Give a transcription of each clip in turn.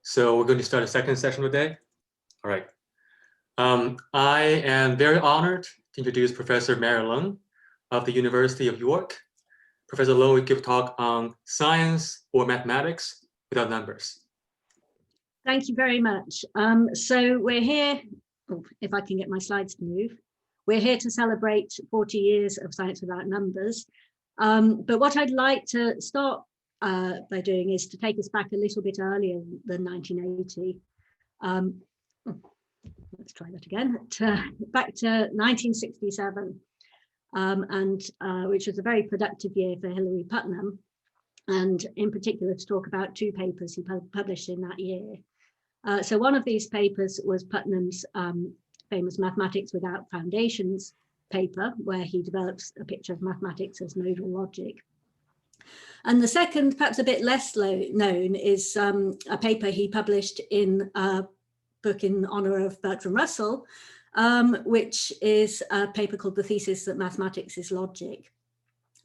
So we're going to start a second session today. All right. I am very honored to introduce Professor Mary Leng of the University of York. Professor Leng will give a talk on science or mathematics without numbers. Thank you very much. So we're here, if I can get my slides to move, we're here to celebrate 40 years of Science Without Numbers. But what I'd like to start by doing is to take us back a little bit earlier than 1980. Let's try that again, back to 1967, which was a very productive year for Hilary Putnam, and in particular to talk about two papers he published in that year. So one of these papers was Putnam's famous Mathematics Without Foundations paper, where he develops a picture of mathematics as modal logic. And the second, perhaps a bit less known, is a paper he published in a book in honor of Bertrand Russell, which is a paper called The Thesis That Mathematics is Logic.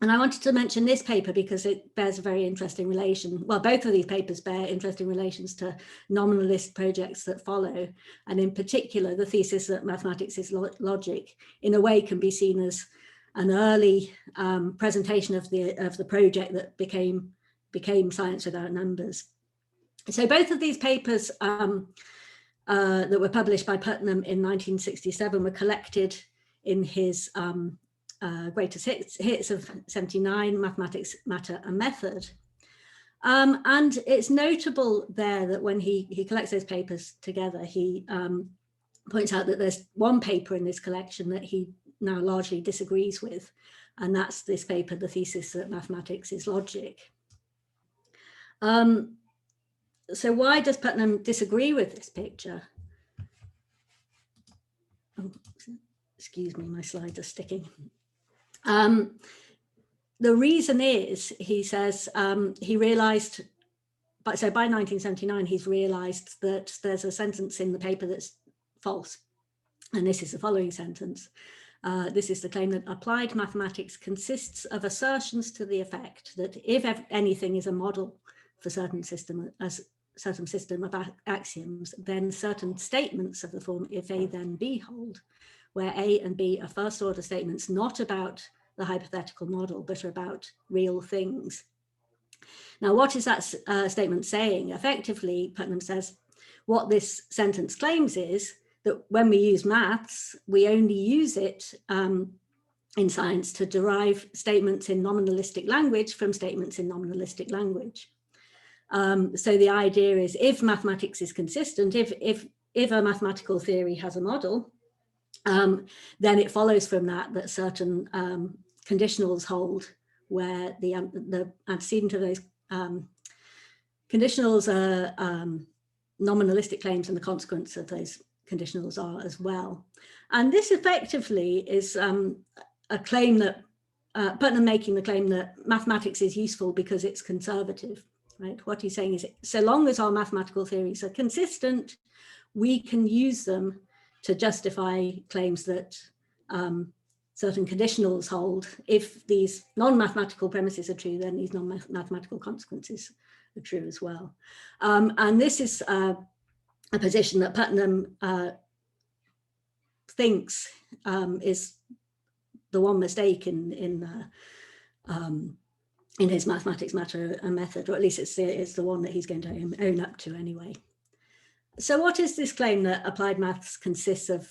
And I wanted to mention this paper because it bears a very interesting relation. Well, both of these papers bear interesting relations to nominalist projects that follow. And in particular, the thesis that mathematics is logic, in a way, can be seen as an early presentation of the project that became Science Without Numbers. So both of these papers that were published by Putnam in 1967 were collected in his greatest hits of 79, Mathematics, Matter and Method. And it's notable there that when he collects those papers together, he points out that there's one paper in this collection that he now largely disagrees with, and that's this paper, The Thesis That Mathematics is Logic. So why does Putnam disagree with this picture? Oh, excuse me, my slides are sticking. The reason is, he says, he realized, by 1979, he's realized that there's a sentence in the paper that's false. And this is the following sentence. This is the claim that applied mathematics consists of assertions to the effect that if anything is a model for certain system of axioms, then certain statements of the form if A then B hold, where A and B are first order statements not about the hypothetical model, but about real things. Now, what is that statement saying? Effectively, Putnam says, what this sentence claims is that when we use maths, we only use it in science to derive statements in nominalistic language from statements in nominalistic language. So the idea is, if mathematics is consistent, if a mathematical theory has a model, then it follows from that certain conditionals hold, where the antecedent of those conditionals are nominalistic claims, and the consequence of those conditionals are as well. And this effectively is a claim that Putnam making the claim that mathematics is useful because it's conservative, right? What he's saying is, so long as our mathematical theories are consistent, we can use them to justify claims that certain conditionals hold. If these non-mathematical premises are true, then these non-mathematical consequences are true as well. And this is a position that Putnam thinks is the one mistake in his Mathematics, Matter and Method, or at least it's the one that he's going to own up to anyway. So what is this claim that applied maths consists of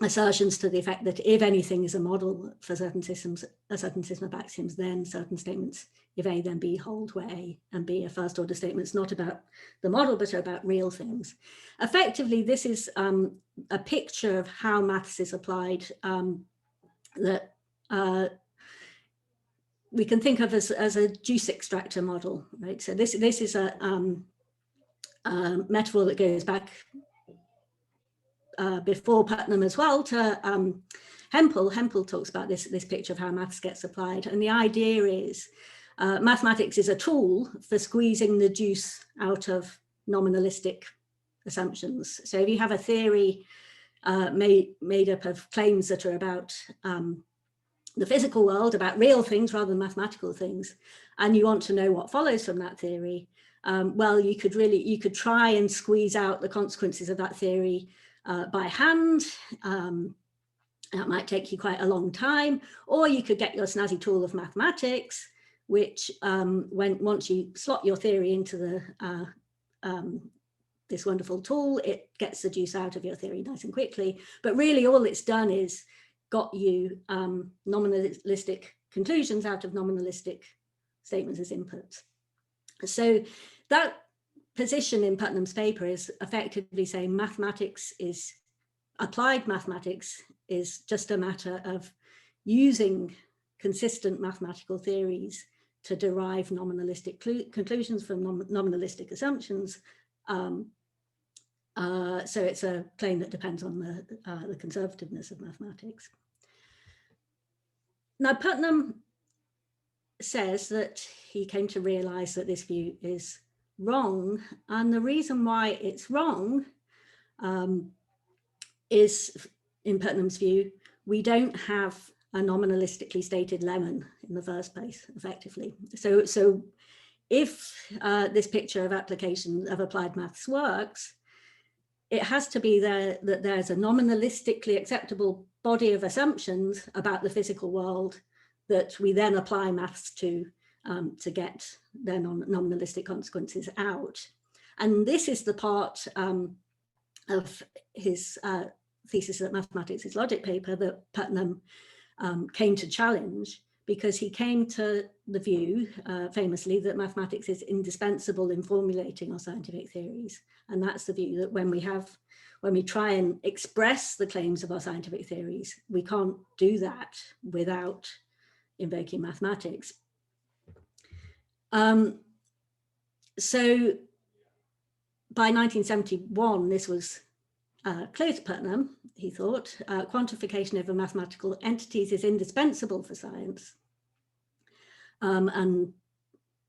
assertions to the effect that if anything is a model for certain systems, a certain system of axioms, then certain statements, if A then B hold, where A and B are first order statements not about the model but are about real things. Effectively, this is a picture of how maths is applied that we can think of as a juice extractor model, right? So this is a metaphor that goes back before Putnam as well to Hempel. Hempel talks about this picture of how maths gets applied, and the idea is mathematics is a tool for squeezing the juice out of nominalistic assumptions. So if you have a theory made up of claims that are about the physical world, about real things rather than mathematical things, and you want to know what follows from that theory, well, you could try and squeeze out the consequences of that theory by hand. That might take you quite a long time, or you could get your snazzy tool of mathematics, which once you slot your theory into the this wonderful tool, it gets the juice out of your theory nice and quickly. But really all it's done is got you nominalistic conclusions out of nominalistic statements as inputs. So that position in Putnam's paper is effectively saying applied mathematics is just a matter of using consistent mathematical theories to derive nominalistic conclusions from nominalistic assumptions. So it's a claim that depends on the conservativeness of mathematics. Now, Putnam says that he came to realize that this view is wrong, and the reason why it's wrong is, in Putnam's view, we don't have a nominalistically stated lemon in the first place, effectively. So if this picture of application of applied maths works, it has to be there that there's a nominalistically acceptable body of assumptions about the physical world that we then apply maths to get their nominalistic consequences out. And this is the part of his thesis that mathematics is logic paper that Putnam came to challenge, because he came to the view, famously, that mathematics is indispensable in formulating our scientific theories. And that's the view that when we try and express the claims of our scientific theories, we can't do that without invoking mathematics. So by 1971, this was clear to Putnam, he thought. Quantification of mathematical entities is indispensable for science. And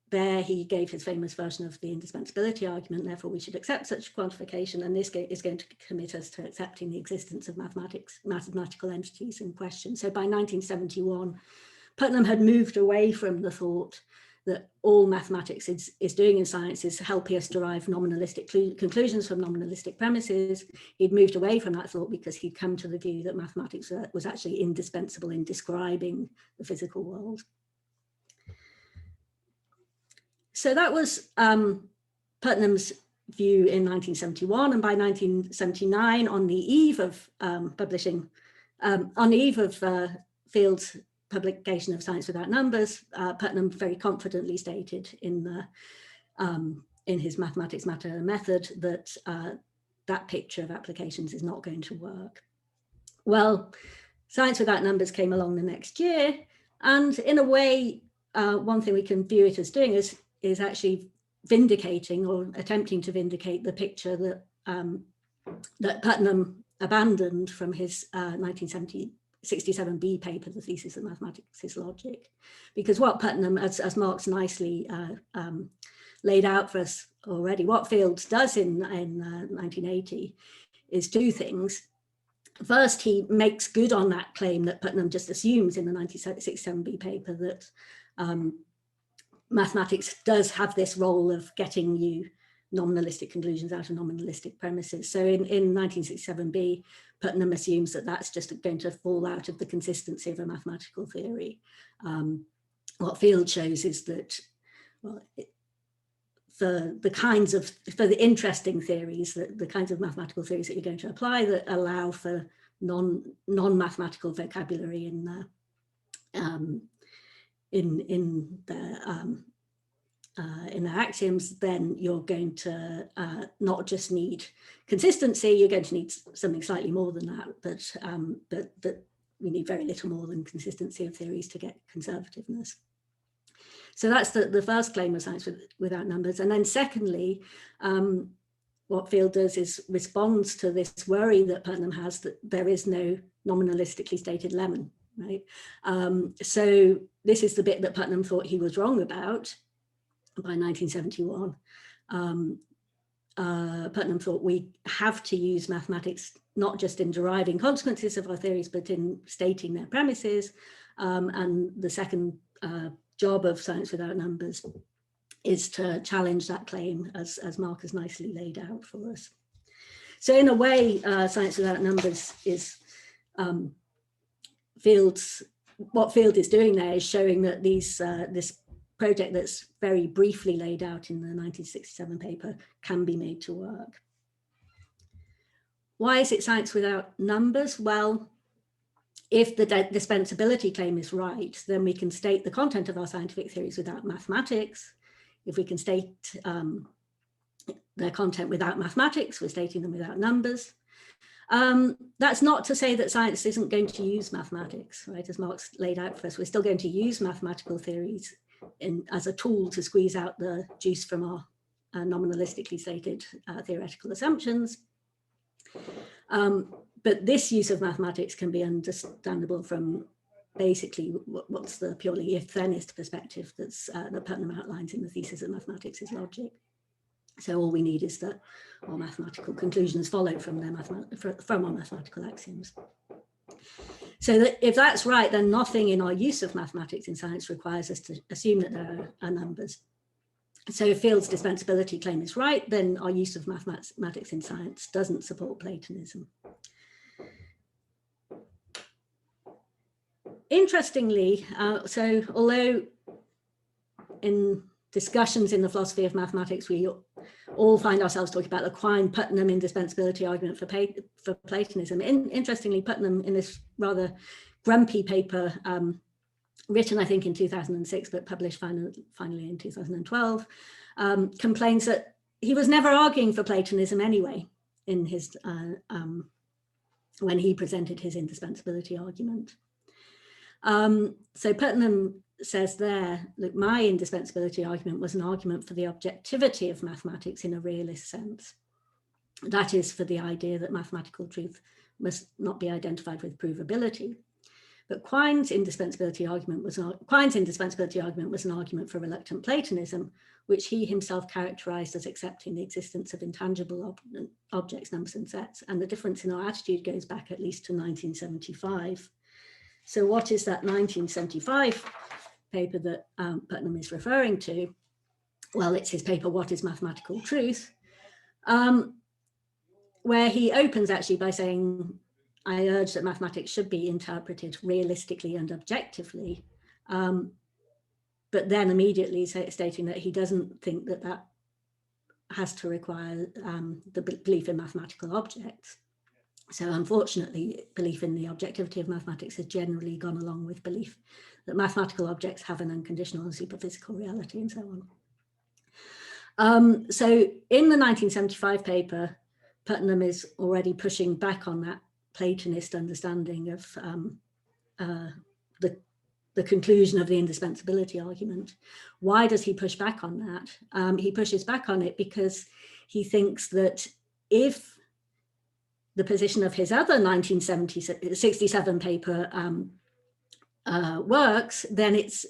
there he gave his famous version of the indispensability argument, therefore we should accept such quantification, and this is going to commit us to accepting the existence of mathematical entities in question. So by 1971, Putnam had moved away from the thought that all mathematics is doing in science is helping us derive nominalistic conclusions from nominalistic premises. He'd moved away from that thought because he'd come to the view that mathematics was actually indispensable in describing the physical world. So that was Putnam's view in 1971, and by 1979, on the eve of Field's publication of Science Without Numbers, Putnam very confidently stated in his Mathematics Matter method that that picture of applications is not going to work. Well, Science Without Numbers came along the next year, and in a way, one thing we can view it as doing is actually vindicating or attempting to vindicate the picture that that Putnam abandoned from his 1967B paper, the thesis that mathematics is logic. Because what Putnam, as Mark's nicely laid out for us already, what Fields does in 1980 is two things. First, he makes good on that claim that Putnam just assumes in the 1967B paper that mathematics does have this role of getting you nominalistic conclusions out of nominalistic premises. So in 1967B, Putnam assumes that that's just going to fall out of the consistency of a mathematical theory. What Field shows is that, well, for the interesting theories, the kinds of mathematical theories that you're going to apply that allow for non-mathematical vocabulary in their axioms, then you're going to not just need consistency, you're going to need something slightly more than that, but we need very little more than consistency of theories to get conservativeness. So that's the first claim of Science Without Numbers. And then secondly, what Field does is responds to this worry that Putnam has that there is no nominalistically stated lemon, right? So this is the bit that Putnam thought he was wrong about. By 1971, Putnam thought we have to use mathematics not just in deriving consequences of our theories, but in stating their premises. And the second job of Science Without Numbers is to challenge that claim, as Mark has nicely laid out for us. So in a way, Science Without Numbers is what Field is doing there is showing that this project that's very briefly laid out in the 1967 paper can be made to work. Why is it science without numbers? Well, if the dispensability claim is right, then we can state the content of our scientific theories without mathematics. If we can state their content without mathematics, we're stating them without numbers. That's not to say that science isn't going to use mathematics, right? As Mark's laid out for us, we're still going to use mathematical theories as a tool to squeeze out the juice from our nominalistically stated theoretical assumptions. But this use of mathematics can be understandable from basically what's the purely if-thenist perspective that Putnam outlines in the thesis that mathematics is logic. So all we need is that all mathematical conclusions follow from our mathematical axioms. So that if that's right, then nothing in our use of mathematics in science requires us to assume that there are numbers. So if Field's dispensability claim is right, then our use of mathematics in science doesn't support Platonism. Interestingly, so although in discussions in the philosophy of mathematics, we all find ourselves talking about the Quine-Putnam indispensability argument for Platonism. Interestingly, Putnam, in this rather grumpy paper, written, I think, in 2006, but published finally in 2012, complains that he was never arguing for Platonism anyway in his when he presented his indispensability argument. So Putnam says there, look, my indispensability argument was an argument for the objectivity of mathematics in a realist sense. That is, for the idea that mathematical truth must not be identified with provability. But Quine's indispensability argument was an argument for reluctant Platonism, which he himself characterized as accepting the existence of intangible objects, numbers and sets. And the difference in our attitude goes back at least to 1975. So what is that 1975 paper that Putnam is referring to? Well, it's his paper, What is Mathematical Truth? Where he opens actually by saying, I urge that mathematics should be interpreted realistically and objectively, but then immediately stating that he doesn't think that that has to require the belief in mathematical objects. So unfortunately, belief in the objectivity of mathematics has generally gone along with belief that mathematical objects have an unconditional and superphysical reality and so on. So in the 1975 paper, Putnam is already pushing back on that Platonist understanding of the conclusion of the indispensability argument. Why does he push back on that? He pushes back on it because he thinks that if the position of his other 1967 paper works, then it's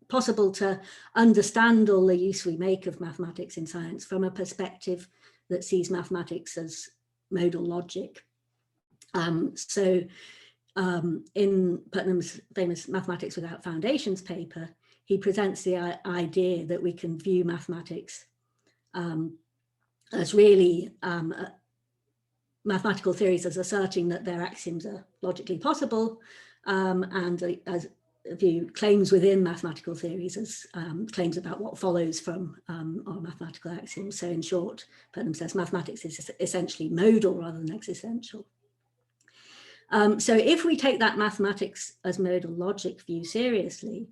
possible to understand all the use we make of mathematics in science from a perspective that sees mathematics as modal logic. So in Putnam's famous Mathematics Without Foundations paper, he presents the idea that we can view mathematics as really mathematical theories as asserting that their axioms are logically possible, and as view claims within mathematical theories as claims about what follows from our mathematical axioms. So in short, Putnam says mathematics is essentially modal rather than existential. So if we take that mathematics as modal logic view seriously,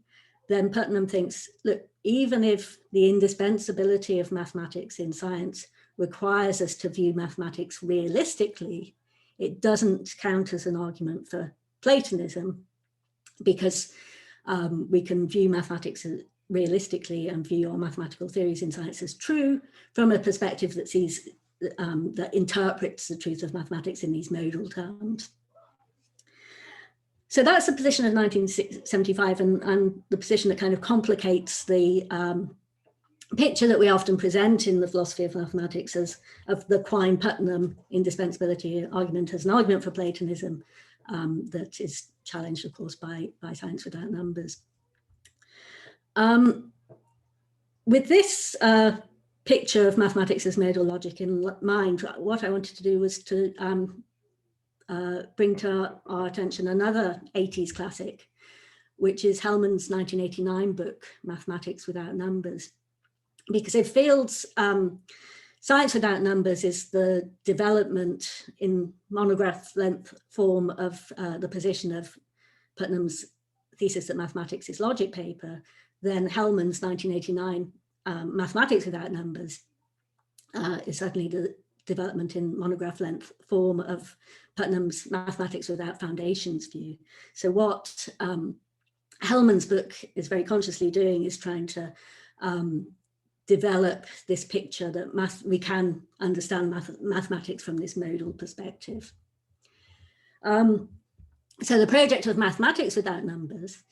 then Putnam thinks, look, even if the indispensability of mathematics in science requires us to view mathematics realistically, it doesn't count as an argument for Platonism, because we can view mathematics realistically and view our mathematical theories in science as true from a perspective that sees, that interprets the truth of mathematics in these modal terms. So that's the position of 1975 and the position that kind of complicates the picture that we often present in the philosophy of mathematics as of the Quine-Putnam indispensability argument as an argument for Platonism that is challenged, of course, by science without numbers. with this picture of mathematics as modal logic in mind, what I wanted to do was to bring to our attention another 80s classic, which is Hellman's 1989 book, Mathematics Without Numbers, because it feels Science Without Numbers is the development in monograph length form of the position of Putnam's thesis that mathematics is logic paper. Then Hellman's 1989 Mathematics Without Numbers is certainly the development in monograph length form of Putnam's Mathematics Without Foundations view. So what Hellman's book is very consciously doing is trying to develop this picture that we can understand mathematics from this modal perspective. So the project of Mathematics Without Numbers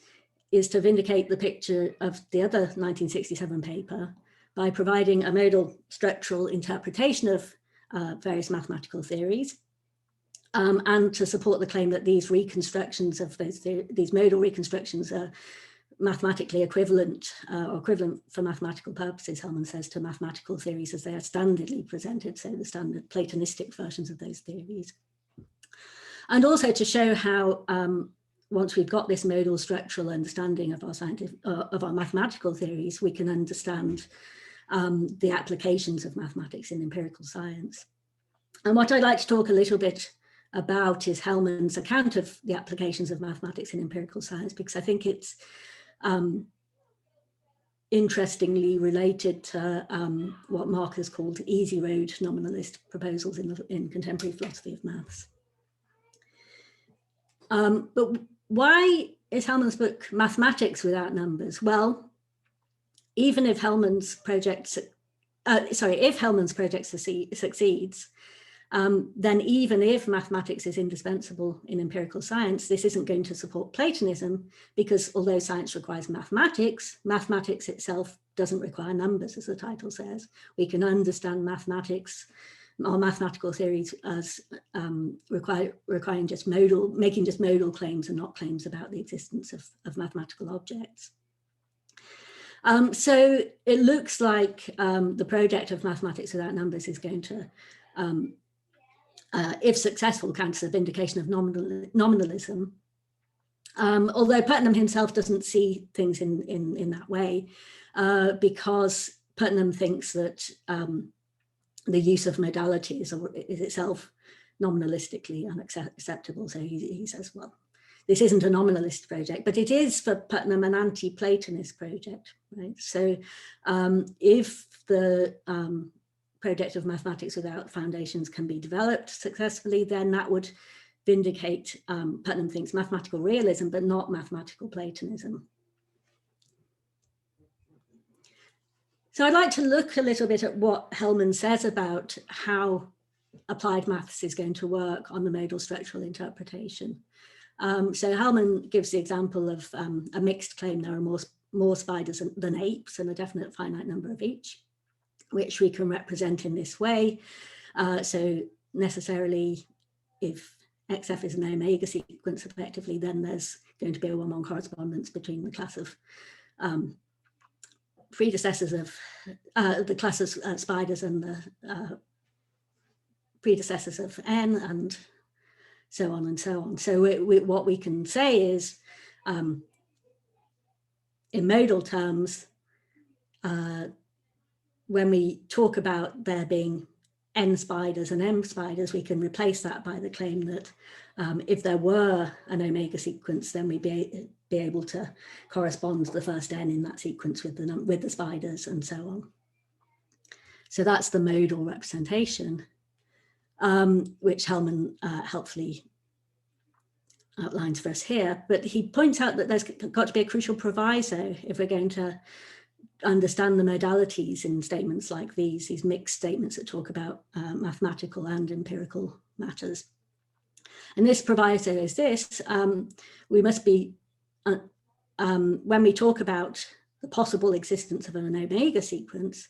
is to vindicate the picture of the other 1967 paper by providing a modal structural interpretation of various mathematical theories, and to support the claim that these reconstructions of these modal reconstructions are mathematically equivalent, or equivalent for mathematical purposes, Hellman says, to mathematical theories as they are standardly presented, so the standard Platonistic versions of those theories. And also to show how once we've got this modal structural understanding of our mathematical theories, we can understand the applications of mathematics in empirical science. And what I'd like to talk a little bit about is Hellman's account of the applications of mathematics in empirical science, because I think it's interestingly related to what Mark has called easy road nominalist proposals in contemporary philosophy of maths. But why is Hellman's book Mathematics Without Numbers? Well, even if Hellman's project, succeeds, then even if mathematics is indispensable in empirical science, this isn't going to support Platonism, because although science requires mathematics, mathematics itself doesn't require numbers, as the title says. We can understand mathematics or mathematical theories as requiring just making just modal claims and not claims about the existence of mathematical objects. So it looks like the project of Mathematics Without Numbers is going to, if successful, count as a vindication of nominalism. Although Putnam himself doesn't see things in that way, because Putnam thinks that the use of modalities is itself nominalistically unacceptable. So he says, well, this isn't a nominalist project, but it is for Putnam an anti-Platonist project, right? So if the project of Mathematics Without Foundations can be developed successfully, then that would vindicate, Putnam thinks, mathematical realism, but not mathematical Platonism. So I'd like to look a little bit at what Hellman says about how applied maths is going to work on the modal structural interpretation. So Hellman gives the example of a mixed claim. There are more spiders than apes and a definite finite number of each, which we can represent in this way. So necessarily, if XF is an omega sequence effectively, then there's going to be a 1-1 correspondence between the class of predecessors of the class of spiders and the predecessors of n, and so on and so on. So what we can say is, in modal terms, when we talk about there being n spiders and m spiders, we can replace that by the claim that if there were an omega sequence, then we'd be able to correspond the first n in that sequence with the spiders and so on. So that's the modal representation, which Hellman helpfully outlines for us here. But he points out that there's got to be a crucial proviso if we're going to understand the modalities in statements like these mixed statements that talk about mathematical and empirical matters. And this proviso is this: we must be, when we talk about the possible existence of an omega sequence,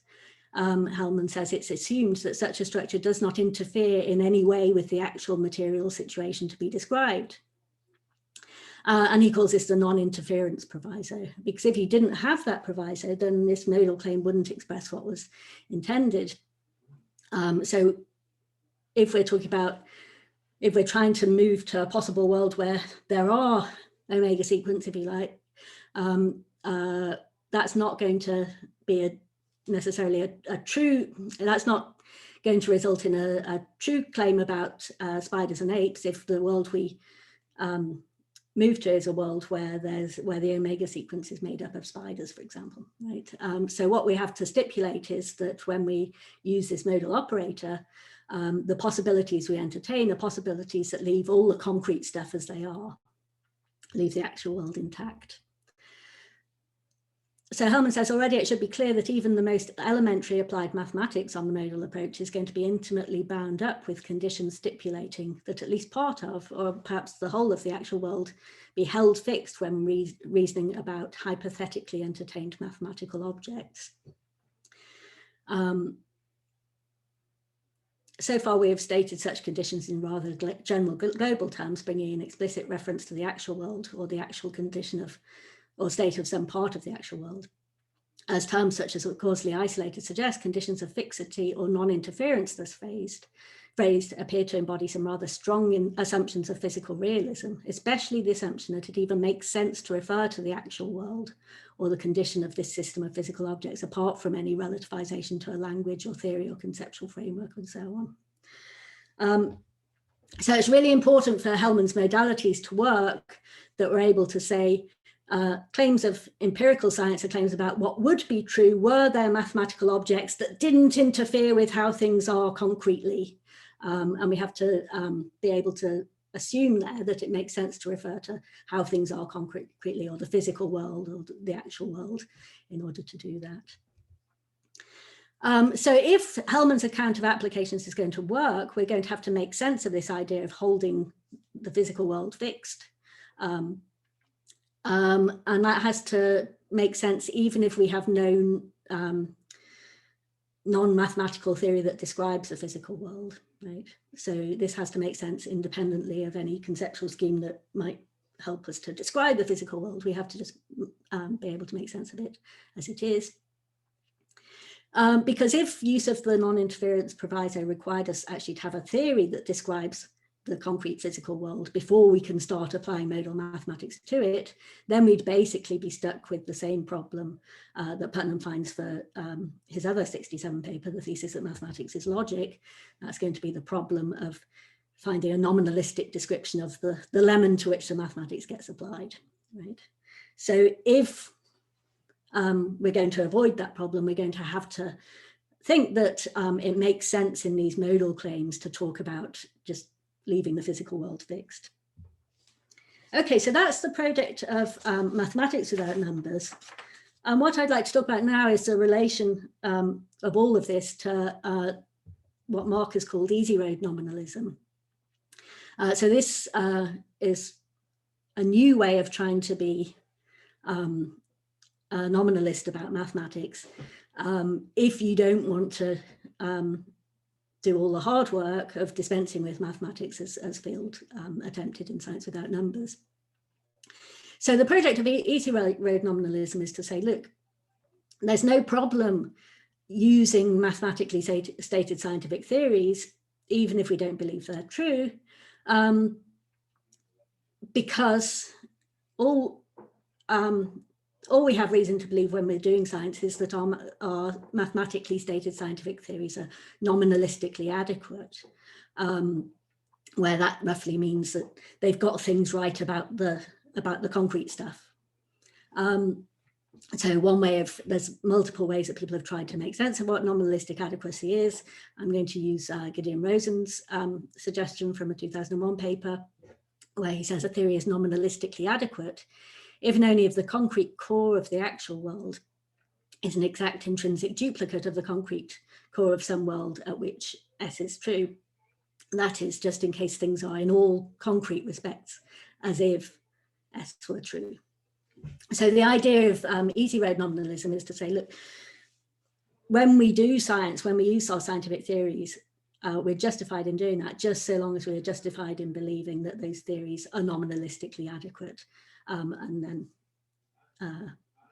Hellman says it's assumed that such a structure does not interfere in any way with the actual material situation to be described. And he calls this the non-interference proviso, because if you didn't have that proviso, then this modal claim wouldn't express what was intended. So if we're talking about, if we're trying to move to a possible world where there are omega sequence, if you like, that's not going to be necessarily a true, that's not going to result in a true claim about spiders and apes if the world we move to is a world where the omega sequence is made up of spiders, for example, right? So what we have to stipulate is that when we use this modal operator, the possibilities we entertain are possibilities that leave all the concrete stuff as they are, leave the actual world intact. So Hellman says already it should be clear that even the most elementary applied mathematics on the modal approach is going to be intimately bound up with conditions stipulating that at least part of, or perhaps the whole of the actual world, be held fixed when reasoning about hypothetically entertained mathematical objects. So far, we have stated such conditions in rather general global terms, bringing in explicit reference to the actual world or the actual condition of or state of some part of the actual world. As terms such as causally isolated suggest, conditions of fixity or non-interference thus phrased appear to embody some rather strong assumptions of physical realism, especially the assumption that it even makes sense to refer to the actual world or the condition of this system of physical objects apart from any relativization to a language or theory or conceptual framework and so on. So it's really important for Hellman's modalities to work that we're able to say claims of empirical science are claims about what would be true were there mathematical objects that didn't interfere with how things are concretely. And we have to be able to assume there that it makes sense to refer to how things are concretely or the physical world or the actual world in order to do that. So if Hellman's account of applications is going to work, we're going to have to make sense of this idea of holding the physical world fixed. And that has to make sense even if we have no non-mathematical theory that describes the physical world, right? So this has to make sense independently of any conceptual scheme that might help us to describe the physical world. We have to just be able to make sense of it as it is. Because if use of the non-interference proviso required us actually to have a theory that describes the concrete physical world before we can start applying modal mathematics to it, then we'd basically be stuck with the same problem that Putnam finds for his other 67 paper, the thesis that mathematics is logic. That's going to be the problem of finding a nominalistic description of the lemon to which the mathematics gets applied, right? So if we're going to avoid that problem, we're going to have to think that it makes sense in these modal claims to talk about just leaving the physical world fixed. Okay, so that's the project of mathematics without numbers. And what I'd like to talk about now is the relation of all of this to what Mark has called easy road nominalism. So this is a new way of trying to be a nominalist about mathematics. If you don't want to do all the hard work of dispensing with mathematics as Field attempted in Science Without Numbers. So the project of easy road nominalism is to say, look, there's no problem using mathematically stated scientific theories, even if we don't believe they're true, because all we have reason to believe when we're doing science is that our mathematically stated scientific theories are nominalistically adequate, where that roughly means that they've got things right about the concrete stuff. So one way of, there's multiple ways that people have tried to make sense of what nominalistic adequacy is. I'm going to use Gideon Rosen's suggestion from a 2001 paper, where he says a theory is nominalistically adequate if and only if the concrete core of the actual world is an exact intrinsic duplicate of the concrete core of some world at which S is true. That is, just in case things are in all concrete respects as if S were true. So the idea of easy road nominalism is to say, look, when we do science, when we use our scientific theories, we're justified in doing that, just so long as we're justified in believing that those theories are nominalistically adequate. And then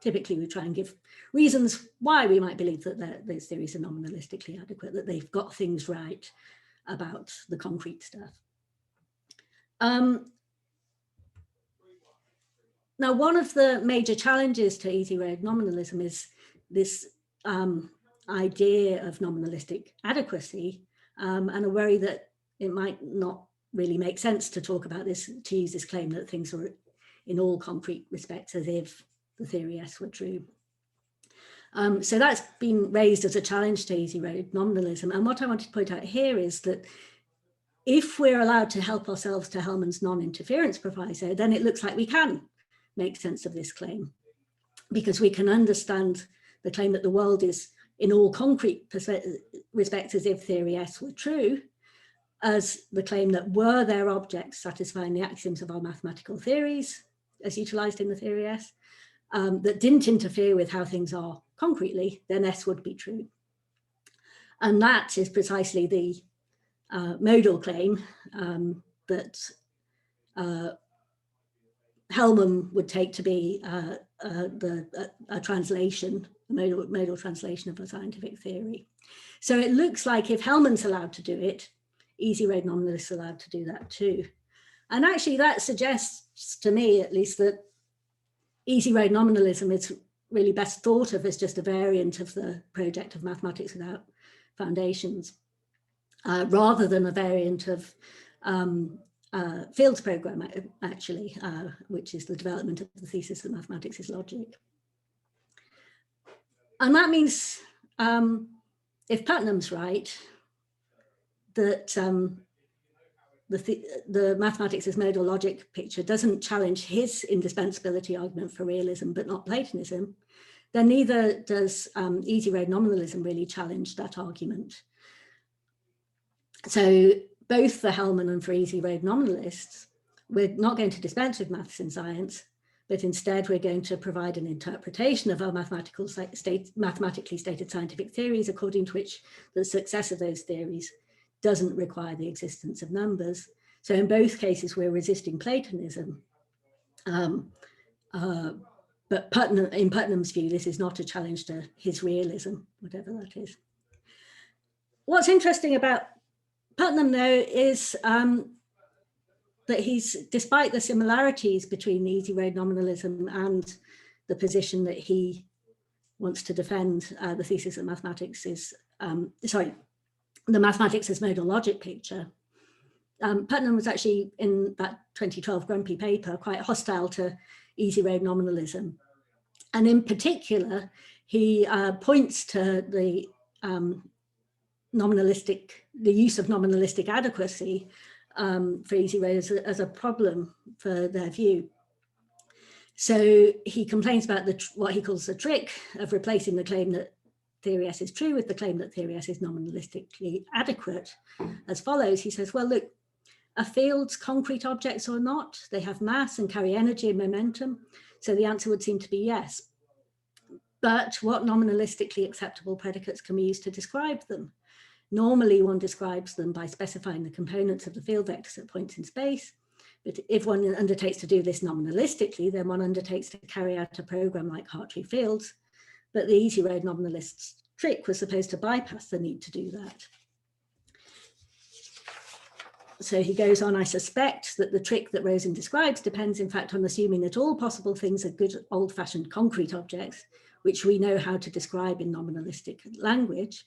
typically we try and give reasons why we might believe that those theories are nominalistically adequate, that they've got things right about the concrete stuff. Now, one of the major challenges to easy road nominalism is this idea of nominalistic adequacy, and a worry that it might not really make sense to talk about this, to use this claim that things are in all concrete respects as if the theory S were true. So that's been raised as a challenge to easy road nominalism. And what I wanted to point out here is that if we're allowed to help ourselves to Hellman's non-interference proviso, then it looks like we can make sense of this claim, because we can understand the claim that the world is in all concrete respects as if theory S were true, as the claim that were there objects satisfying the axioms of our mathematical theories, as utilized in the theory S, that didn't interfere with how things are concretely, then S would be true. And that is precisely the modal claim that Hellman would take to be a translation, a modal translation of a scientific theory. So it looks like if Hellman's allowed to do it, easy road nominalists are allowed to do that too. And actually that suggests to me, at least, that easy road nominalism is really best thought of as just a variant of the project of mathematics without foundations, rather than a variant of Field's program, actually, which is the development of the thesis that mathematics is logic. And that means, if Putnam's right, that the mathematics as modal logic picture doesn't challenge his indispensability argument for realism, but not Platonism, then neither does easy road nominalism really challenge that argument. So both for Hellman and for easy road nominalists, we're not going to dispense with maths in science, but instead we're going to provide an interpretation of our mathematically stated scientific theories, according to which the success of those theories doesn't require the existence of numbers. So in both cases, we're resisting Platonism. But in Putnam's view, this is not a challenge to his realism, whatever that is. What's interesting about Putnam, though, is that he's, despite the similarities between the easy road nominalism and the position that he wants to defend, the thesis that mathematics is, the mathematics as modal logic picture, Putnam was actually, in that 2012 Grumpy paper, quite hostile to easy road nominalism. And in particular, he points to the use of nominalistic adequacy for easy road as a problem for their view. So he complains about what he calls the trick of replacing the claim that theory S is true with the claim that theory S is nominalistically adequate as follows. He says, well, look, are fields concrete objects or not? They have mass and carry energy and momentum. So the answer would seem to be yes. But what nominalistically acceptable predicates can we use to describe them? Normally one describes them by specifying the components of the field vectors at points in space. But if one undertakes to do this nominalistically, then one undertakes to carry out a program like Hartree fields. But the easy road nominalist's trick was supposed to bypass the need to do that. So he goes on, I suspect that the trick that Rosen describes depends in fact on assuming that all possible things are good old-fashioned concrete objects, which we know how to describe in nominalistic language,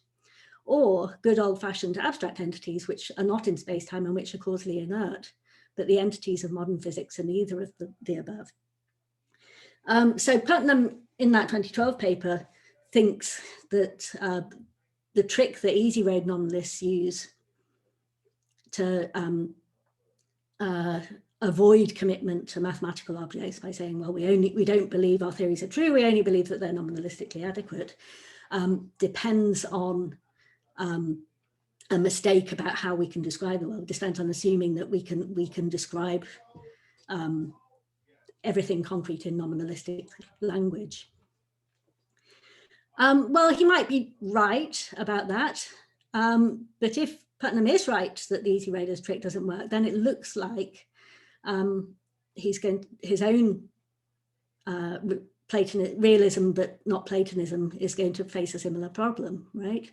or good old-fashioned abstract entities which are not in space-time and which are causally inert, but the entities of modern physics are neither of the above. So Putnam, in that 2012 paper, thinks that the trick that easy road nominalists use to avoid commitment to mathematical objects by saying, well, we don't believe our theories are true, we only believe that they're nominalistically adequate, depends on a mistake about how we can describe the world, depends on assuming that we can describe everything concrete in nominalistic language. Well, he might be right about that. But if Putnam is right that the easy raiders trick doesn't work, then it looks like his own realism, but not Platonism, is going to face a similar problem, right?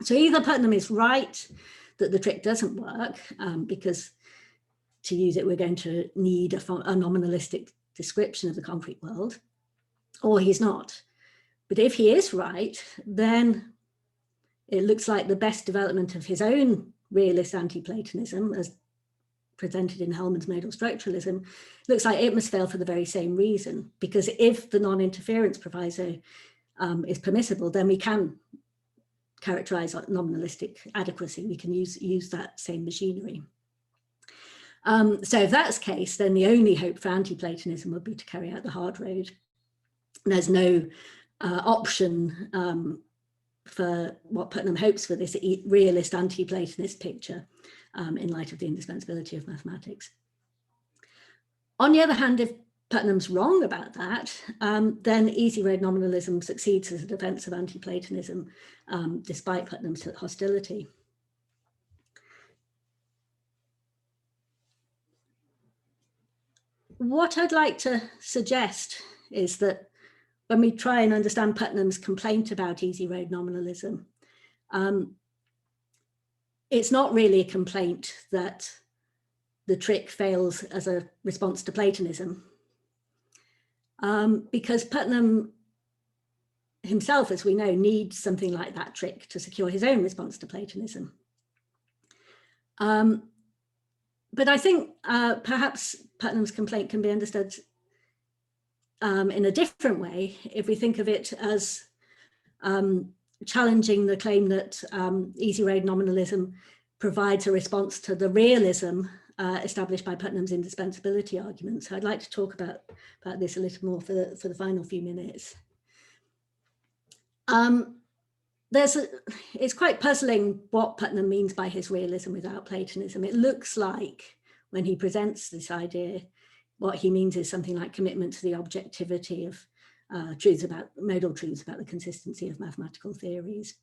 So either Putnam is right that the trick doesn't work, because to use it, we're going to need a nominalistic description of the concrete world, or he's not. But if he is right, then it looks like the best development of his own realist anti-Platonism, as presented in Hellman's modal structuralism, looks like it must fail for the very same reason, because if the non-interference proviso is permissible, then we can characterize nominalistic adequacy. We can use that same machinery. So if that's the case, then the only hope for anti-Platonism would be to carry out the hard road. There's no option for what Putnam hopes for this realist anti-Platonist picture in light of the indispensability of mathematics. On the other hand, if Putnam's wrong about that, then easy road nominalism succeeds as a defense of anti-Platonism, despite Putnam's hostility. What I'd like to suggest is that when we try and understand Putnam's complaint about easy road nominalism, it's not really a complaint that the trick fails as a response to Platonism, because Putnam himself, as we know, needs something like that trick to secure his own response to Platonism. But I think perhaps Putnam's complaint can be understood in a different way if we think of it as challenging the claim that easy road nominalism provides a response to the realism established by Putnam's indispensability argument. So I'd like to talk about this a little more for the final few minutes. It's quite puzzling what Putnam means by his realism without Platonism. It looks like when he presents this idea, what he means is something like commitment to the objectivity of modal truths about the consistency of mathematical theories.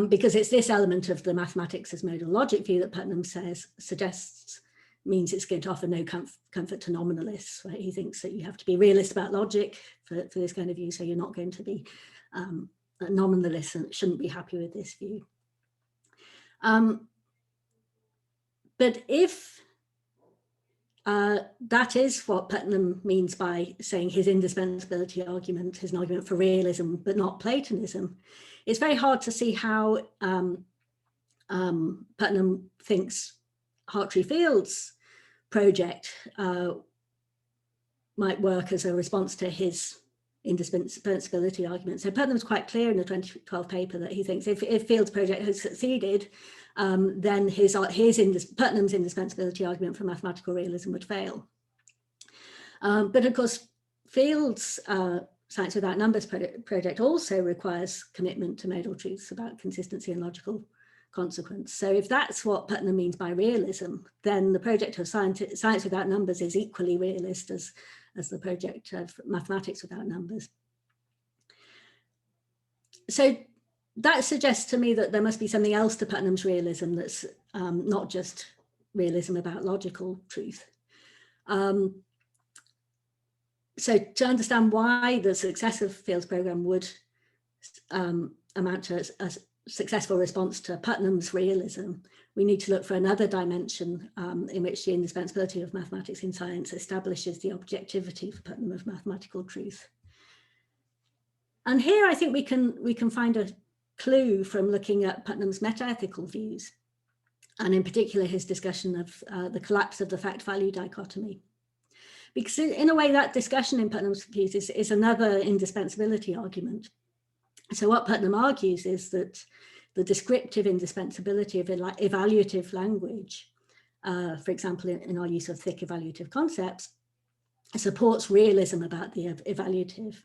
Because it's this element of the mathematics as modal logic view that Putnam suggests means it's going to offer no comfort to nominalists, right? He thinks that you have to be realist about logic for this kind of view, so you're not going to be a nominalist and shouldn't be happy with this view. But if that is what Putnam means by saying his indispensability argument is an argument for realism, but not Platonism, it's very hard to see how Putnam thinks Hartree-Field's project might work as a response to his indispensability argument. So Putnam's quite clear in the 2012 paper that he thinks if Field's project has succeeded, then Putnam's indispensability argument for mathematical realism would fail. But of course, Field's Science Without Numbers project also requires commitment to modal truths about consistency and logical consequence. So if that's what Putnam means by realism, then the project of Science Without Numbers is equally realist as the project of Mathematics Without Numbers. So that suggests to me that there must be something else to Putnam's realism that's not just realism about logical truth. So to understand why the success of Field's program would amount to a successful response to Putnam's realism, we need to look for another dimension in which the indispensability of mathematics in science establishes the objectivity for Putnam of mathematical truth. And here I think we can find a clue from looking at Putnam's metaethical views, and in particular his discussion of the collapse of the fact-value dichotomy. Because in a way that discussion in Putnam's views is another indispensability argument. So what Putnam argues is that the descriptive indispensability of evaluative language, for example, in our use of thick evaluative concepts, supports realism about the evaluative.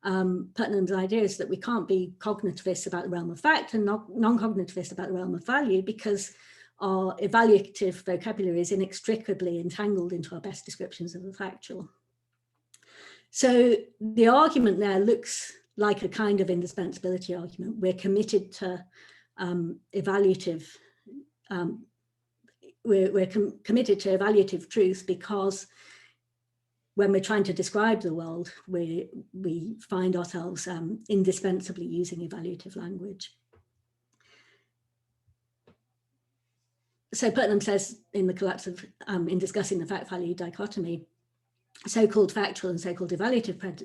Putnam's idea is that we can't be cognitivists about the realm of fact and non-cognitivists about the realm of value because our evaluative vocabulary is inextricably entangled into our best descriptions of the factual. So the argument there looks like a kind of indispensability argument, we're committed to evaluative, committed to evaluative truth, because when we're trying to describe the world, we find ourselves indispensably using evaluative language. So Putnam says in the collapse of, in discussing the fact-value dichotomy, so-called factual and so-called evaluative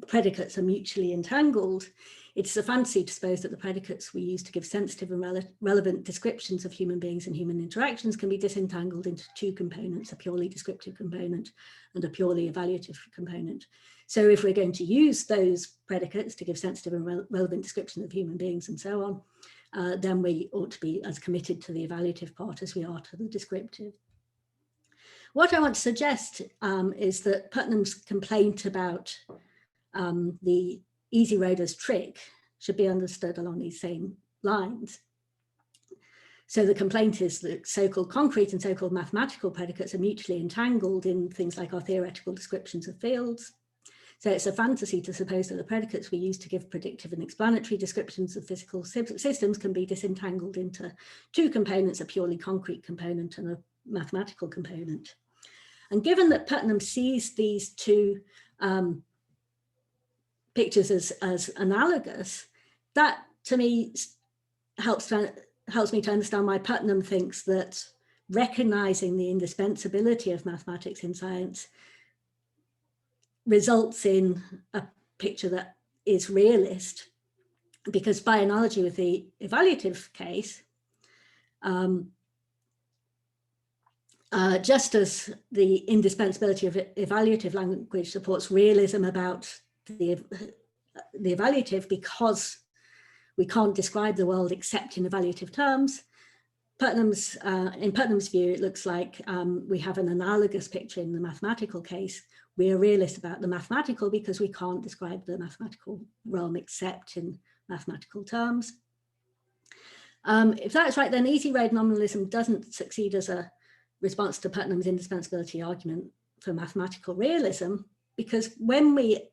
predicates are mutually entangled. It's a fancy to suppose that the predicates we use to give sensitive and relevant descriptions of human beings and human interactions can be disentangled into two components, a purely descriptive component and a purely evaluative component. So if we're going to use those predicates to give sensitive and relevant descriptions of human beings and so on, then we ought to be as committed to the evaluative part as we are to the descriptive. What I want to suggest is that Putnam's complaint about the easy road as trick should be understood along these same lines. So the complaint is that so-called concrete and so-called mathematical predicates are mutually entangled in things like our theoretical descriptions of fields. So it's a fantasy to suppose that the predicates we use to give predictive and explanatory descriptions of physical systems can be disentangled into two components, a purely concrete component and a mathematical component. And given that Putnam sees these two pictures as analogous, that to me helps me to understand why Putnam thinks that recognizing the indispensability of mathematics in science results in a picture that is realist, because by analogy with the evaluative case, just as the indispensability of evaluative language supports realism about the evaluative because we can't describe the world except in evaluative terms, in Putnam's view, it looks like we have an analogous picture in the mathematical case. We are realist about the mathematical because we can't describe the mathematical realm except in mathematical terms. If that's right, then easy road nominalism doesn't succeed as a response to Putnam's indispensability argument for mathematical realism, because when we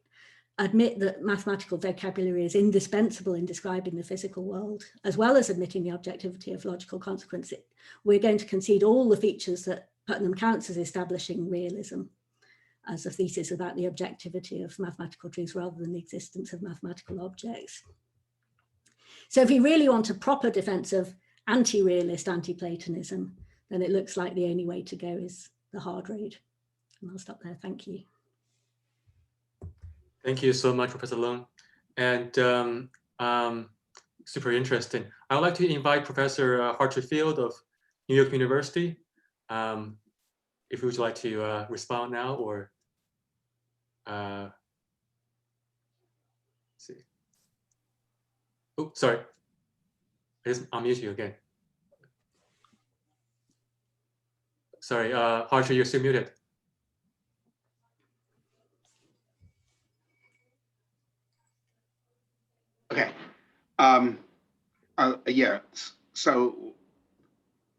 admit that mathematical vocabulary is indispensable in describing the physical world, as well as admitting the objectivity of logical consequence, we're going to concede all the features that Putnam counts as establishing realism as a thesis about the objectivity of mathematical truth rather than the existence of mathematical objects. So if we really want a proper defense of anti-realist anti-Platonism, then it looks like the only way to go is the hard road. And I'll stop there. Thank you. Thank you so much, Professor Leng. And super interesting. I would like to invite Professor Hartrefield of New York University. If you would like to respond now, or see. Oh, sorry. I'll mute you again. Sorry, Hartre, you're still muted. Okay. Yeah, so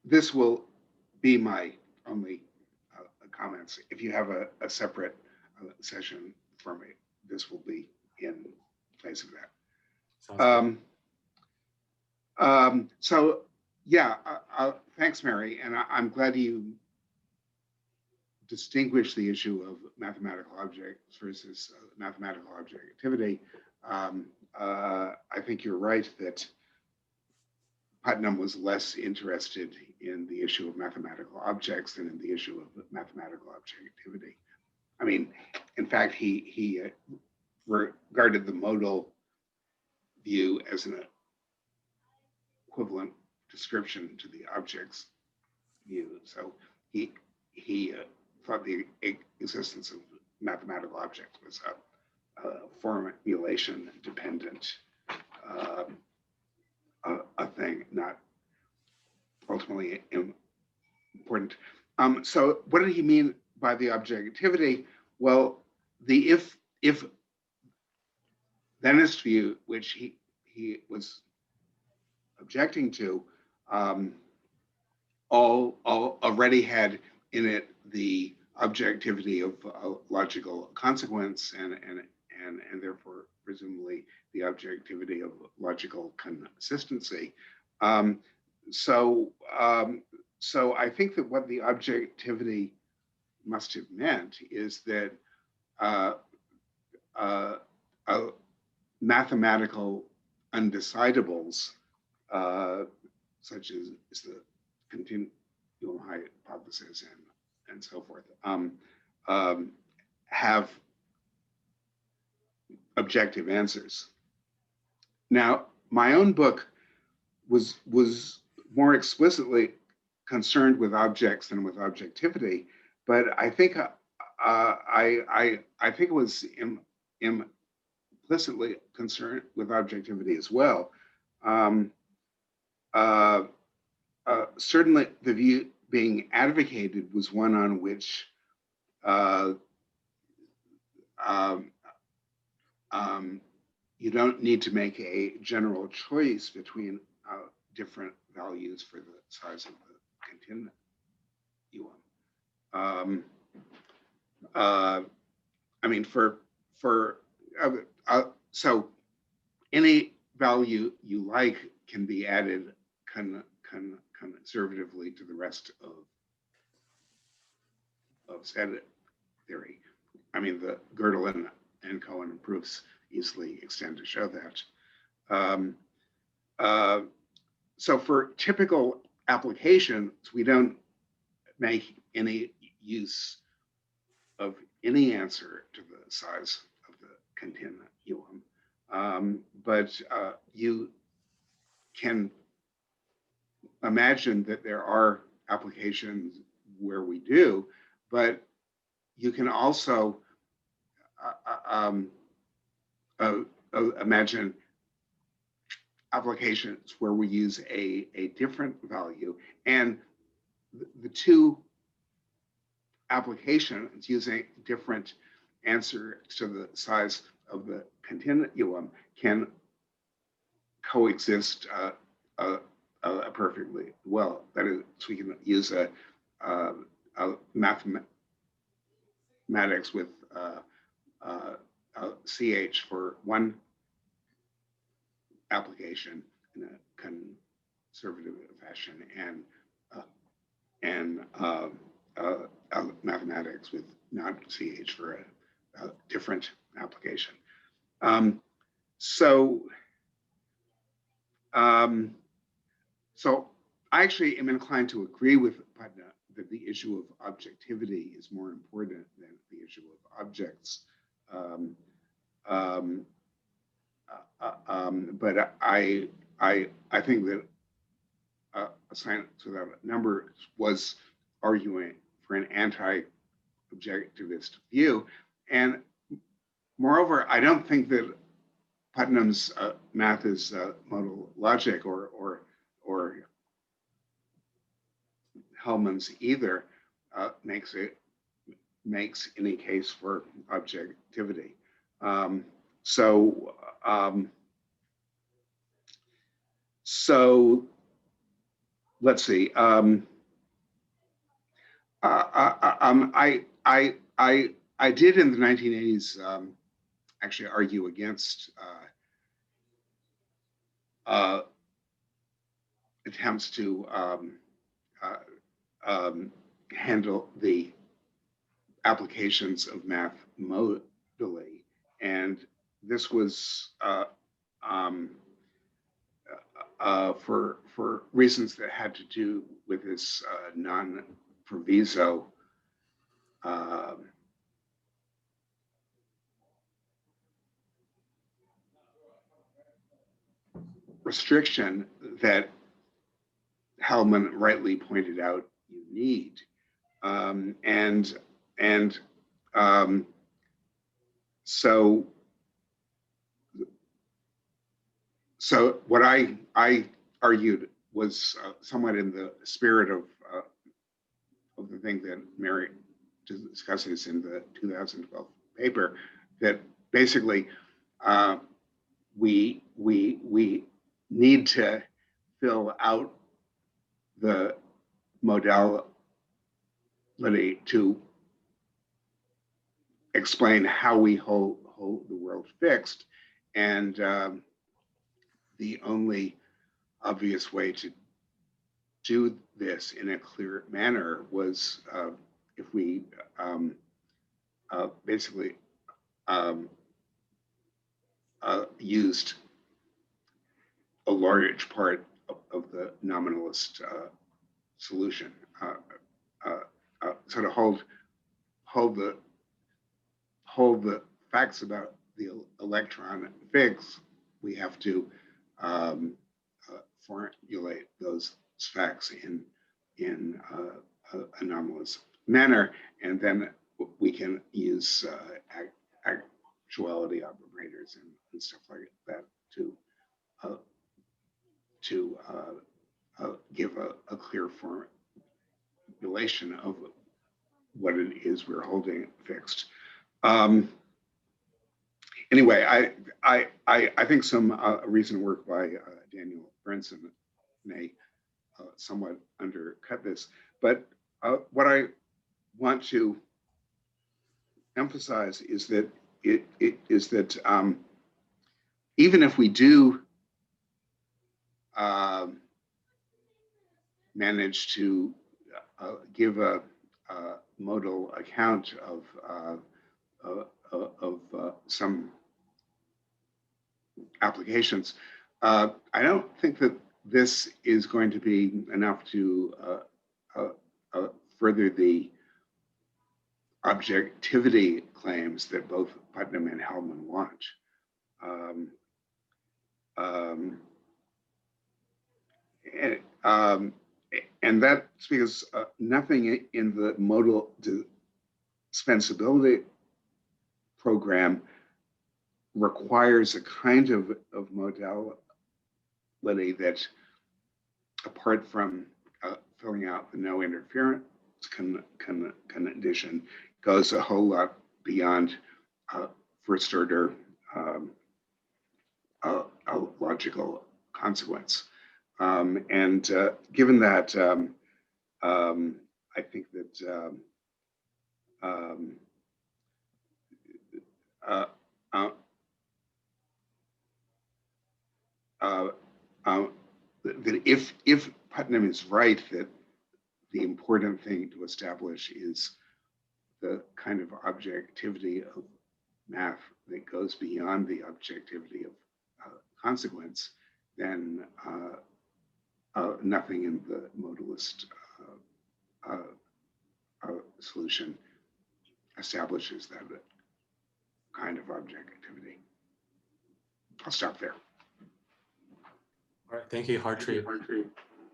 this will be my only comments. If you have a separate session for me, this will be in place of that. So yeah, thanks, Mary. And I'm glad you distinguish the issue of mathematical objects versus mathematical objectivity. I think you're right that Putnam was less interested in the issue of mathematical objects than in the issue of mathematical objectivity. I mean, in fact, he regarded the modal view as an equivalent description to the object's view. So he thought the existence of mathematical objects was a formulation dependent a thing, not ultimately important. So what did he mean by the objectivity? Well, the if thenist view, which he was objecting to, all already had in it the objectivity of logical consequence and therefore presumably the objectivity of logical consistency. So I think that what the objectivity must have meant is that mathematical undecidables, such as the continuum hypothesis and so forth, have objective answers. Now, my own book was more explicitly concerned with objects than with objectivity, but I think I think it was implicitly concerned with objectivity as well. Certainly, the view being advocated was one on which you don't need to make a general choice between different values for the size of the continuum. I mean, so any value you like can be added conservatively to the rest of set theory. I mean, the Gödel and Cohen proofs easily extend to show that. So for typical applications, we don't make any use of any answer to the size of the continuum. But you can imagine that there are applications where we do, but you can also imagine applications where we use a different value, and the two applications using different answer to the size of the continuum can coexist perfectly well. That is, we can use a mathematics with CH for one application in a conservative fashion, and mathematics with not CH for a different application. So I actually am inclined to agree with Putnam that the issue of objectivity is more important than the issue of objects. But I think that Science Without Numbers was arguing for an anti-objectivist view, and moreover, I don't think that Putnam's math is modal logic or Hellman's either makes any case for objectivity. So let's see. I did in the 1980s actually argue against attempts to handle the applications of math modally, and this was for reasons that had to do with this non-proviso restriction that Hellman rightly pointed out you need, so what I argued was somewhat in the spirit of the thing that Mary discusses in the 2012 paper, that basically we need to fill out the modality to explain how we hold the world fixed, And the only obvious way to do this in a clear manner was if we basically used a large part of the nominalist solution. Sort of hold the facts about the electron fixed. We have to formulate those facts in a nominalist manner, and then we can use actuality operators and stuff like that to give a clear formulation of what it is we're holding fixed. Anyway, I think some recent work by Daniel Brinson may somewhat undercut this, but what I want to emphasize is that even if we do manage to give a modal account of some applications, I don't think that this is going to be enough to further the objectivity claims that both Putnam and Hellman want. And that's because nothing in the modal dispensability program requires a kind of modality that, apart from filling out the no interference condition, goes a whole lot beyond first order logical consequence. And given that, I think that that if Putnam is right that the important thing to establish is the kind of objectivity of math that goes beyond the objectivity of consequence, then nothing in the modalist solution establishes that kind of objectivity. I'll stop there. All right, thank you, Hartree.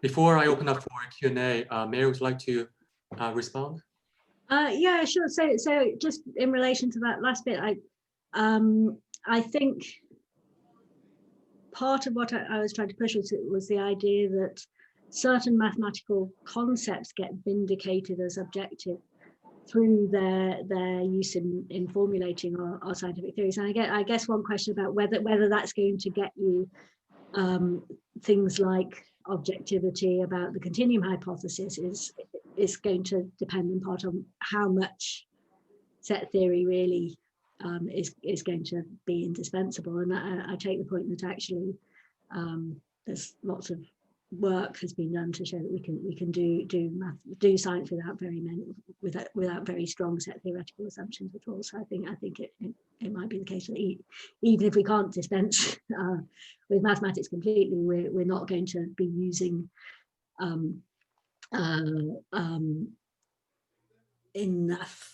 Before I open up for Q&A, Mary, would you like to respond? Yeah, sure. So just in relation to that last bit, I think part of what I was trying to push was the idea that certain mathematical concepts get vindicated as objective through their use in formulating our scientific theories. And I guess one question about whether that's going to get you things like objectivity about the continuum hypothesis is going to depend in part on how much set theory really is going to be indispensable. And I take the point that actually there's lots of work has been done to show that we can do science without very strong set theoretical assumptions at all. So I think it might be the case that even if we can't dispense with mathematics completely, we're not going to be using enough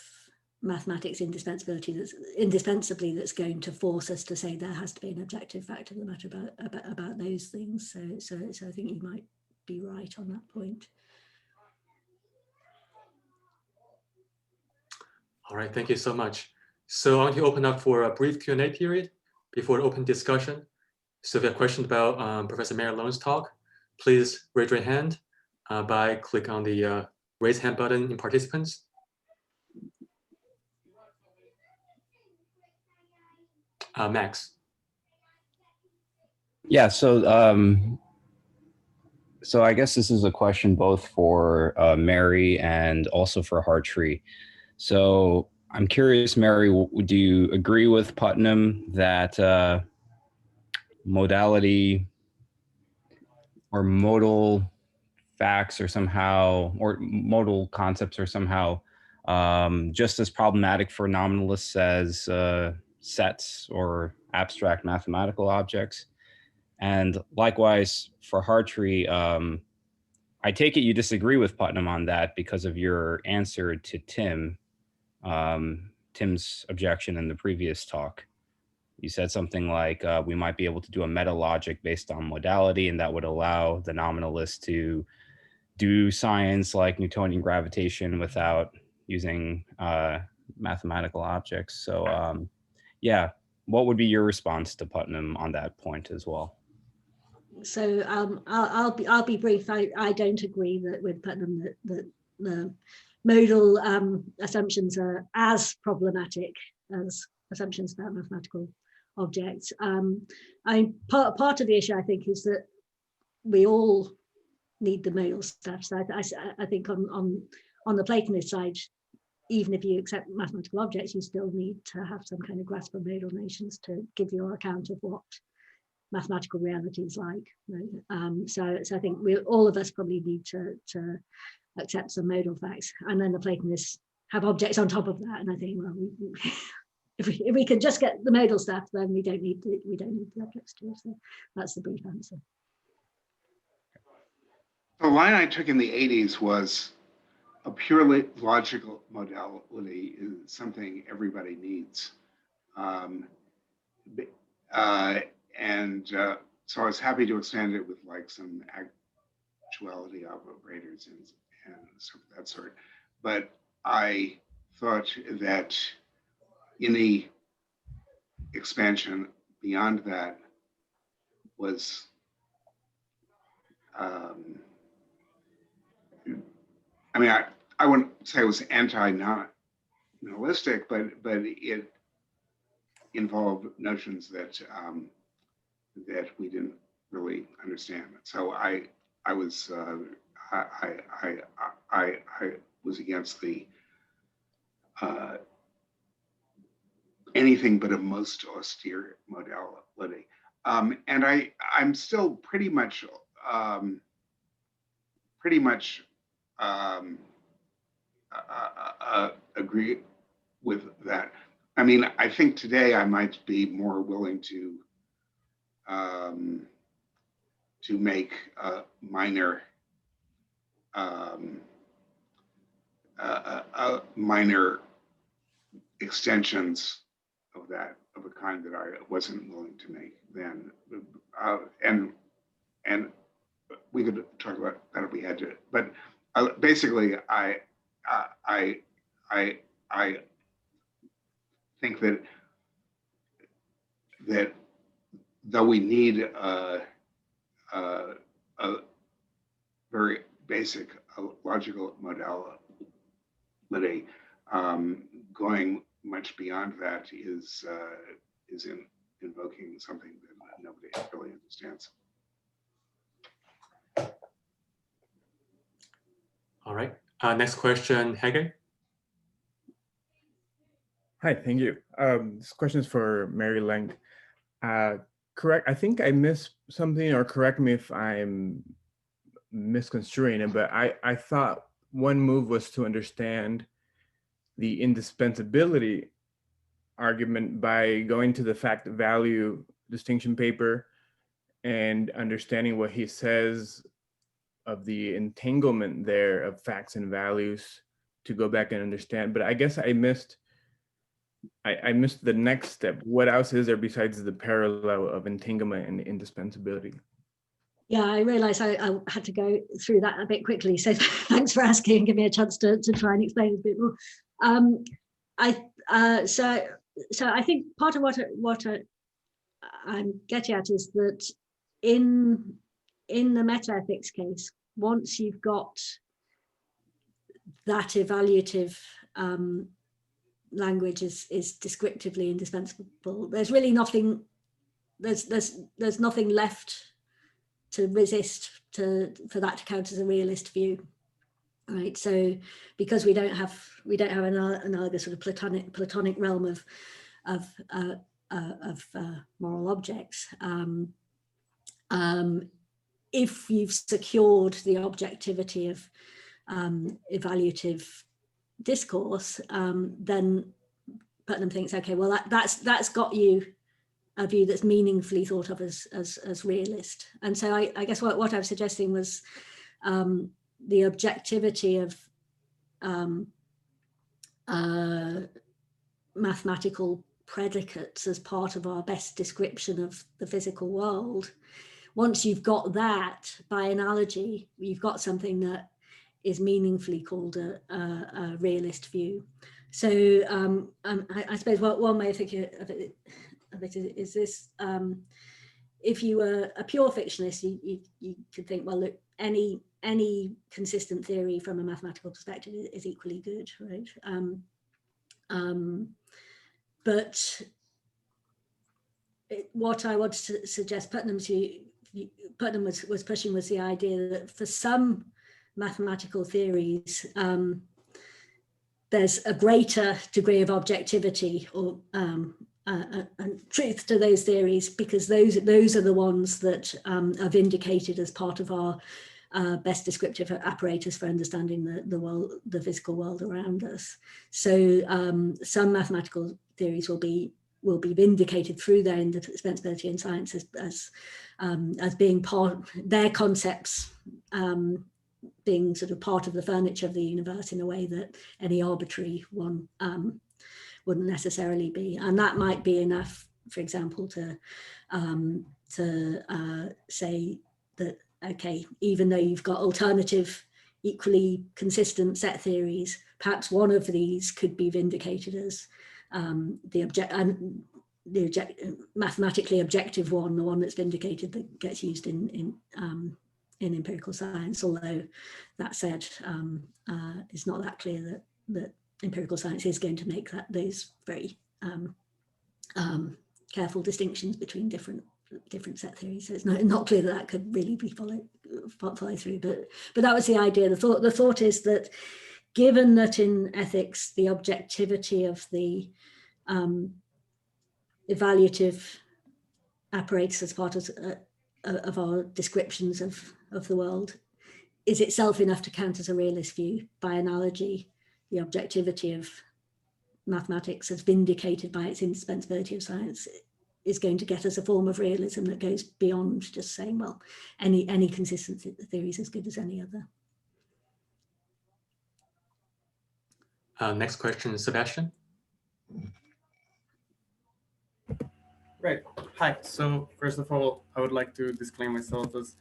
mathematics indispensably that's going to force us to say there has to be an objective fact of the matter about those things. So I think you might be right on that point. All right, thank you so much. So I want to open up for a brief Q&A period before open discussion. So if you have questions about Professor Mary Leng's talk, please raise your hand by click on the raise hand button in participants. Max. Yeah, so I guess this is a question both for Mary and also for Hartree. So I'm curious, Mary, do you agree with Putnam that modality or modal facts are somehow, or modal concepts are somehow just as problematic for nominalists as sets or abstract mathematical objects. And likewise for Hartree, I take it you disagree with Putnam on that because of your answer to Tim's objection in the previous talk. You said something like, we might be able to do a meta logic based on modality, and that would allow the nominalist to do science like Newtonian gravitation without using mathematical objects. So yeah, what would be your response to Putnam on that point as well? So I'll be brief. I don't agree with Putnam that the modal assumptions are as problematic as assumptions about mathematical objects. Part of the issue, I think, is that we all need the modal stuff. So I think on the Platonist side, even if you accept mathematical objects, you still need to have some kind of grasp of modal notions to give your account of what mathematical reality is like. So I think all of us probably need to accept some modal facts, and then the Platonists have objects on top of that. And I think, well, if we can just get the modal stuff, then we don't need the objects too. So that's the brief answer. The line I took in the 80s was a purely logical modality is something everybody needs. So I was happy to expand it with like some actuality operators and stuff of that sort. But I thought that any expansion beyond that was I mean, I wouldn't say it was anti-nominalistic, but it involved notions that that we didn't really understand. So I was against the anything but a most austere modality, and I'm still pretty much agree with that. I mean, I think today I might be more willing to make minor extensions of that, of a kind that I wasn't willing to make then. And we could talk about that if we had to. But basically, I think that though we need a very basic logical modality, going much beyond that is invoking something that nobody really understands. All right. Next question, Hege. Hi, thank you. This question is for Mary Leng. Correct, I think I missed something, or correct me if I'm misconstruing it, but I thought one move was to understand the indispensability argument by going to the fact value distinction paper and understanding what he says of the entanglement there of facts and values to go back and understand. But I guess I missed the next step. What else is there besides the parallel of entanglement and indispensability? Yeah, I realized I had to go through that a bit quickly. So thanks for asking and give me a chance to try and explain a bit more. So I think part of what I'm getting at is that in the meta-ethics case, once you've got that evaluative language is descriptively indispensable, there's really nothing, there's nothing left to resist for that to count as a realist view, right? So because we don't have another sort of platonic realm of moral objects. If you've secured the objectivity of evaluative discourse, then Putnam thinks, okay, well that's got you a view that's meaningfully thought of as realist. And so I guess what I was suggesting was the objectivity of mathematical predicates as part of our best description of the physical world. Once you've got that, by analogy, you've got something that is meaningfully called a realist view. So I suppose one way of thinking of it is this: if you were a pure fictionist, you could think, well, look, any consistent theory from a mathematical perspective is equally good, right? But what I want to suggest Putnam was pushing was the idea that for some mathematical theories, there's a greater degree of objectivity or and truth to those theories, because those are the ones that are vindicated as part of our best descriptive apparatus for understanding the world, the physical world around us. So some mathematical theories will be vindicated through their indispensability in science as being part, their concepts being sort of part of the furniture of the universe in a way that any arbitrary one wouldn't necessarily be. And that might be enough, for example, to say that, okay, even though you've got alternative, equally consistent set theories, perhaps one of these could be vindicated as the mathematically objective one, the one that's vindicated, that gets used in empirical science. Although that said, it's not that clear that empirical science is going to make those very careful distinctions between different set theories. So it's not clear that could really be follow through. But that was the idea. The thought is that, given that in ethics the objectivity of the evaluative apparatus as part of our descriptions of the world is itself enough to count as a realist view, by analogy, the objectivity of mathematics as vindicated by its indispensability of science is going to get us a form of realism that goes beyond just saying, well, any consistent theory is as good as any other. Next question, Sebastian. Right. Hi. So first of all, I would like to disclaim myself as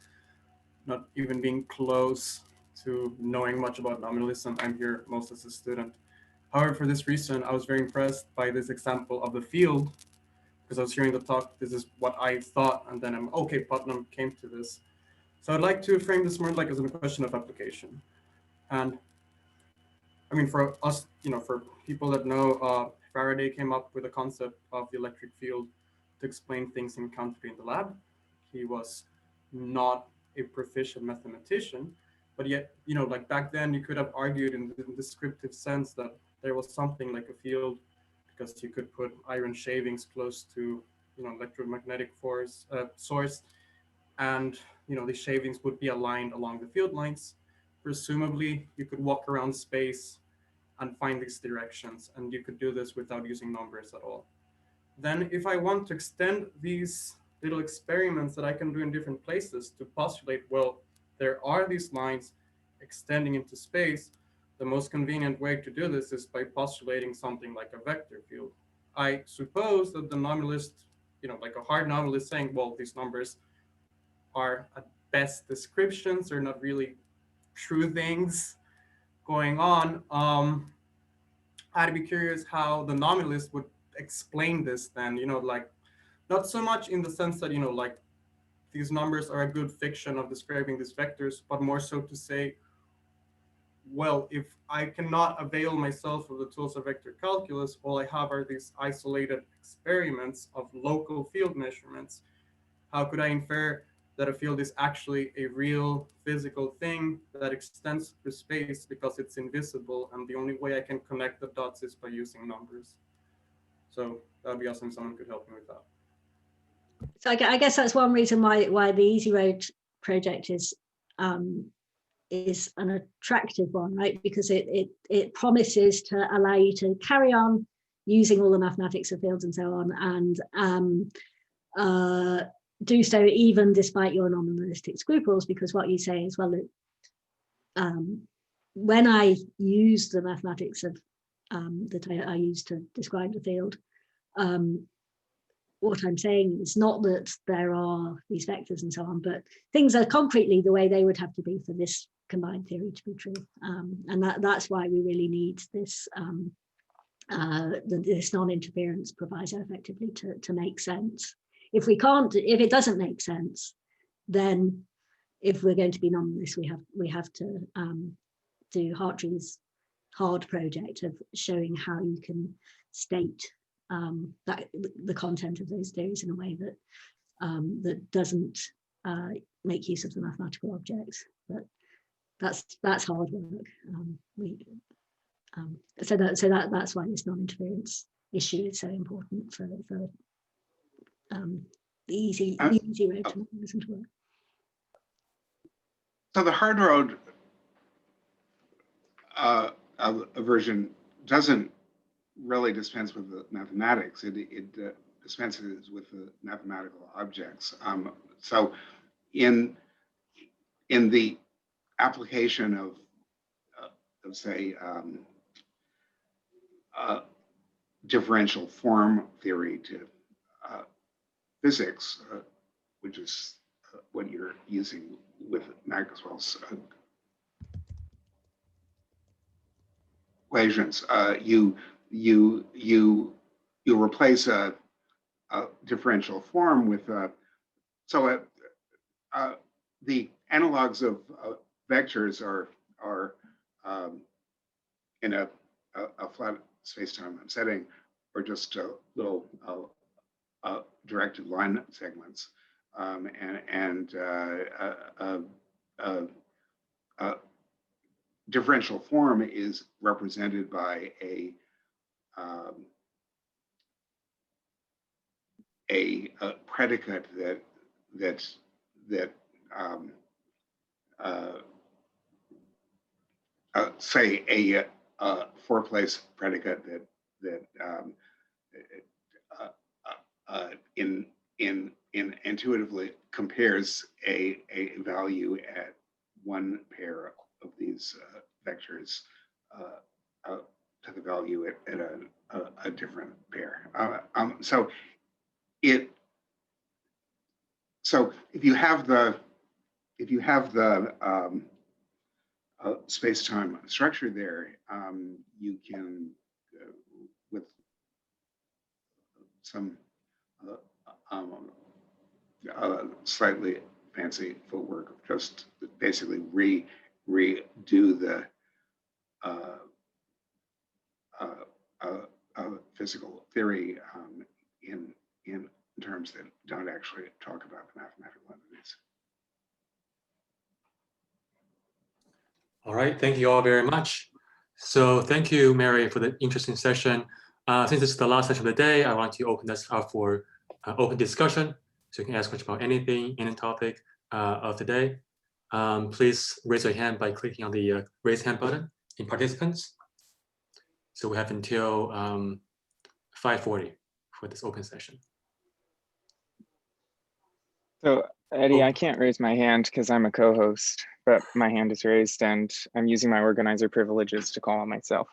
not even being close to knowing much about nominalism. I'm here most as a student. However, for this reason, I was very impressed by this example of the field, because I was hearing the talk, this is what I thought, and then okay, Putnam came to this. So I'd like to frame this more like as a question of application. And I mean, for us, for people that know, Faraday came up with a concept of the electric field to explain things encountered in the lab. He was not a proficient mathematician, but yet, like back then you could have argued in the descriptive sense that there was something like a field, because you could put iron shavings close to, electromagnetic force source, and, the shavings would be aligned along the field lines. Presumably you could walk around space and find these directions, and you could do this without using numbers at all. Then if I want to extend these little experiments that I can do in different places to postulate, well, there are these lines extending into space, the most convenient way to do this is by postulating something like a vector field. I suppose that the nominalist, like a hard nominalist saying, well, these numbers are at best descriptions, they're not really true things going on. I'd be curious how the nominalist would explain this then, like not so much in the sense that, like these numbers are a good fiction of describing these vectors, but more so to say, well, if I cannot avail myself of the tools of vector calculus, all I have are these isolated experiments of local field measurements. How could I infer that a field is actually a real physical thing that extends through space because it's invisible, and the only way I can connect the dots is by using numbers? So that would be awesome if someone could help me with that. So I guess that's one reason why the Easy Road project is an attractive one, right? Because it promises to allow you to carry on using all the mathematics of fields and so on, and do so even despite your nominalistic scruples, because what you say is, well, when I use the mathematics of that I use to describe the field, what I'm saying is not that there are these vectors and so on, but things are concretely the way they would have to be for this combined theory to be true. And that's why we really need this this non-interference proviso effectively to make sense. If it doesn't make sense, then if we're going to be nominalists, we have to do Hartree's hard project of showing how you can state that the content of those theories in a way that that doesn't make use of the mathematical objects. But that's hard work. So that's why this non-interference issue is so important for the easy road to nominalism to work. So the hard road version doesn't really dispense with the mathematics. It dispenses with the mathematical objects. So in the application of say differential form theory to physics, which is what you're using with Maxwell's equations, you replace a differential form with the analogs of vectors are in a flat space-time setting, or just little directed line segments, and differential form is represented by a predicate that say a four-place predicate that intuitively compares a value at one pair of these vectors to the value at a different pair. So if you have the space-time structure there, you can with some slightly fancy footwork, just basically redo the physical theory in terms that don't actually talk about the mathematical entities. All right, thank you all very much. So thank you, Mary, for the interesting session. Since this is the last session of the day, I want to open this up for open discussion. So you can ask questions about anything, any topic of the day. Please raise your hand by clicking on the raise hand button in participants. So we have until 5:40 for this open session. So Eddie, I can't raise my hand because I'm a co-host, but my hand is raised and I'm using my organizer privileges to call on myself.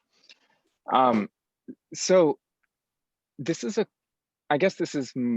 So this is I guess this is